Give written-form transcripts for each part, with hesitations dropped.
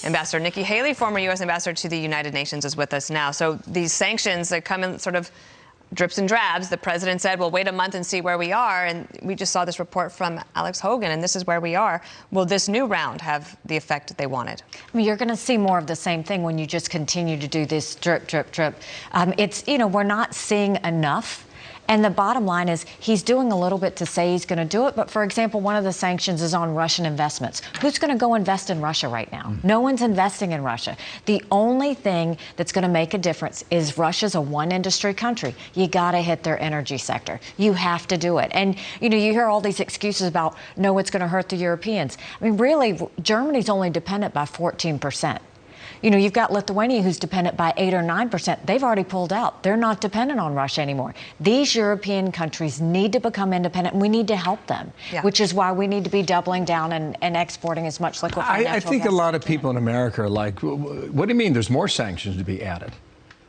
Ambassador Nikki Haley, former U.S. ambassador to the United Nations, is with us now. So these sanctions that come in sort of drips and drabs. The president said, well, wait a month and see where we are. And we just saw this report from Alex Hogan, and this is where we are. Will this new round have the effect that they wanted? I mean, you're going to see more of the same thing when you just continue to do this drip, drip, drip. We're not seeing enough. And the bottom line is he's doing a little bit to say he's going to do it. But, for example, one of the sanctions is on Russian investments. Who's going to go invest in Russia right now? No one's investing in Russia. The only thing that's going to make a difference is Russia's a one-industry country. You got to hit their energy sector. You have to do it. And, you hear all these excuses about, no, it's going to hurt the Europeans. I mean, really, Germany's only dependent by 14%. You've got Lithuania, who's dependent by 8 or 9%. They've already pulled out. They're not dependent on Russia anymore. These European countries need to become independent, and we need to help them, which is why we need to be doubling down and exporting as much liquefied natural gas. I think a lot of people in America are like, what do you mean there's more sanctions to be added?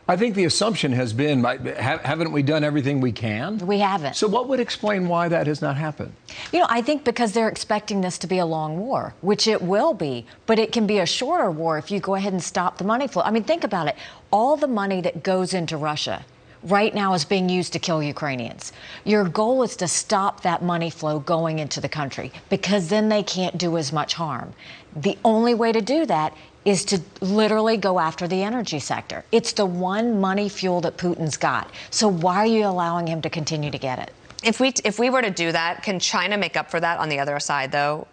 I think the assumption has been, haven't we done everything we can? We haven't. So what would explain why that has not happened? I think because they're expecting this to be a long war, which it will be, but it can be a shorter war if you go ahead and stop the money flow. I mean, think about it. All the money that goes into Russia right now is being used to kill Ukrainians. Your goal is to stop that money flow going into the country, because then they can't do as much harm. The only way to do that is to literally go after the energy sector. It's the one money fuel that Putin's got. So why are you allowing him to continue to get it? If we were to do that, can China make up for that on the other side, though?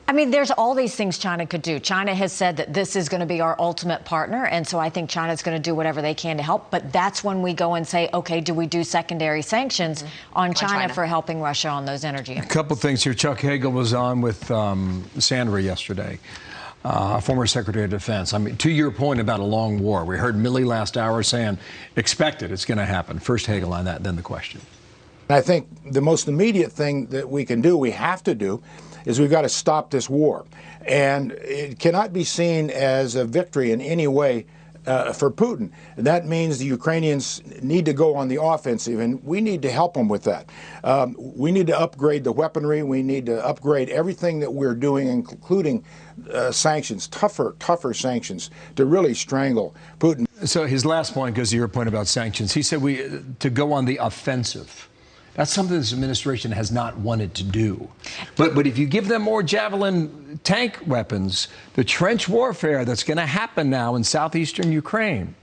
I mean, there's all these things China could do. China has said that this is going to be our ultimate partner, and so I think China's going to do whatever they can to help. But that's when we go and say, okay, do we do secondary sanctions on China for helping Russia on those energy? A couple things here. Chuck Hagel was on with Sandra yesterday, former Secretary of Defense. I mean, to your point about a long war, we heard Milley last hour saying, expect it, it's going to happen. First Hagel on that, then the question. I think the most immediate thing that we can do, we have to do, is we've got to stop this war. And it cannot be seen as a victory in any way for Putin. And that means the Ukrainians need to go on the offensive, and we need to help them with that. We need to upgrade the weaponry. We need to upgrade everything that we're doing, including sanctions, tougher sanctions, to really strangle Putin. So his last point goes to your point about sanctions. He said to go on the offensive. That's something this administration has not wanted to do. But if you give them more Javelin tank weapons, the trench warfare that's going to happen now in southeastern Ukraine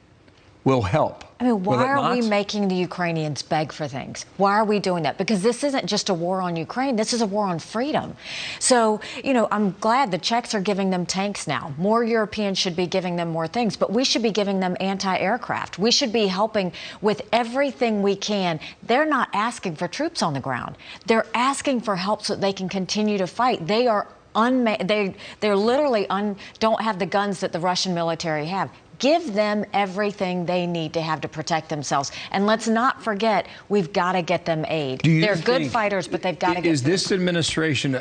will help. I mean, why are we making the Ukrainians beg for things? Why are we doing that? Because this isn't just a war on Ukraine. This is a war on freedom. So, I'm glad the Czechs are giving them tanks now. More Europeans should be giving them more things, but we should be giving them anti-aircraft. We should be helping with everything we can. They're not asking for troops on the ground. They're asking for help so that they can continue to fight. They are they're literally don't have the guns that the Russian military have. Give them everything they need to have to protect themselves. And let's not forget, we've got to get them aid. They're good fighters, but they've got to get Is this administration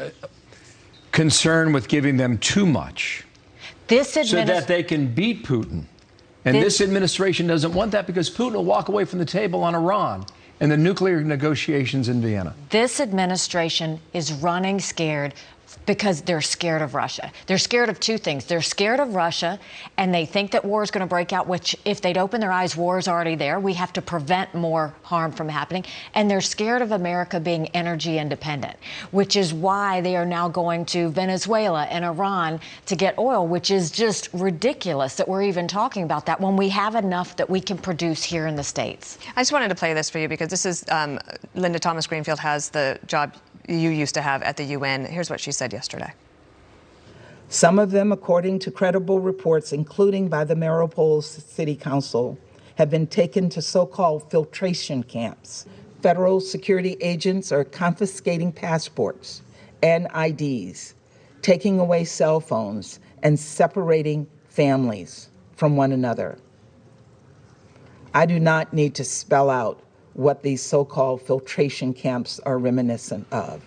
concerned with giving them too much so that they can beat Putin? And this administration doesn't want that, because Putin will walk away from the table on Iran and the nuclear negotiations in Vienna. This administration is running scared because they're scared of Russia. They're scared of two things. They're scared of Russia, and they think that war is going to break out, which, if they'd open their eyes, war is already there. We have to prevent more harm from happening. And they're scared of America being energy independent, which is why they are now going to Venezuela and Iran to get oil, which is just ridiculous that we're even talking about that when we have enough that we can produce here in the States. I just wanted to play this for you, because this is Linda Thomas Greenfield has the job you used to have at the UN. Here's what she said yesterday. Some of them, according to credible reports, including by the Mariupol City Council, have been taken to so-called filtration camps. Federal security agents are confiscating passports and IDs, taking away cell phones, and separating families from one another. I do not need to spell out what these so-called filtration camps are reminiscent of.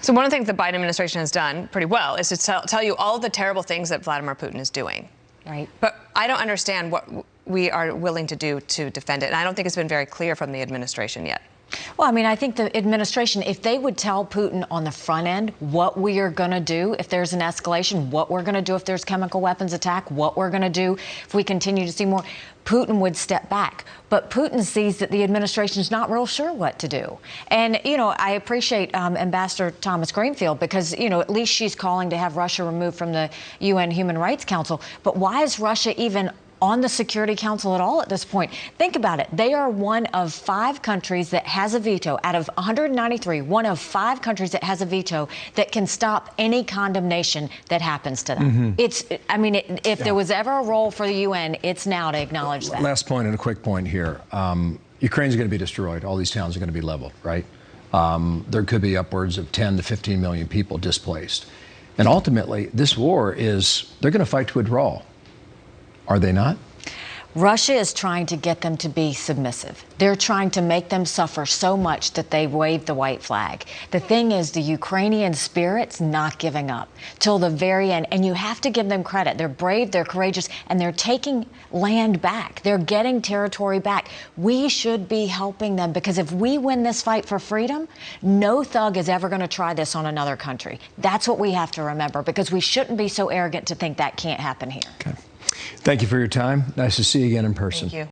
So one of the things the Biden administration has done pretty well is to tell you all the terrible things that Vladimir Putin is doing. Right. But I don't understand what we are willing to do to defend it. And I don't think it's been very clear from the administration yet. Well, I mean, I think the administration, if they would tell Putin on the front end what we are going to do if there's an escalation, what we're going to do if there's chemical weapons attack, what we're going to do if we continue to see more, Putin would step back. But Putin sees that the administration is not real sure what to do. And, you know, I appreciate Ambassador Thomas Greenfield because, you know, at least she's calling to have Russia removed from the UN Human Rights Council. But why is Russia even on the Security Council at all at this point? Think about it. They are one of 5 countries that has a veto. Out of 193, one of 5 countries that has a veto that can stop any condemnation that happens to them. I mean, if there was ever a role for the UN, it's now to acknowledge that. Last point and a quick point here. Ukraine's going to be destroyed. All these towns are going to be leveled, right? There could be upwards of 10 to 15 million people displaced. And ultimately, this war they're going to fight to a draw. Are they not? Russia is trying to get them to be submissive. They're trying to make them suffer so much that they wave the white flag. The thing is, the Ukrainian spirit's not giving up till the very end. And you have to give them credit. They're brave, they're courageous, and they're taking land back. They're getting territory back. We should be helping them because if we win this fight for freedom, no thug is ever going to try this on another country. That's what we have to remember because we shouldn't be so arrogant to think that can't happen here. Okay. Thank you for your time. Nice to see you again in person. Thank you.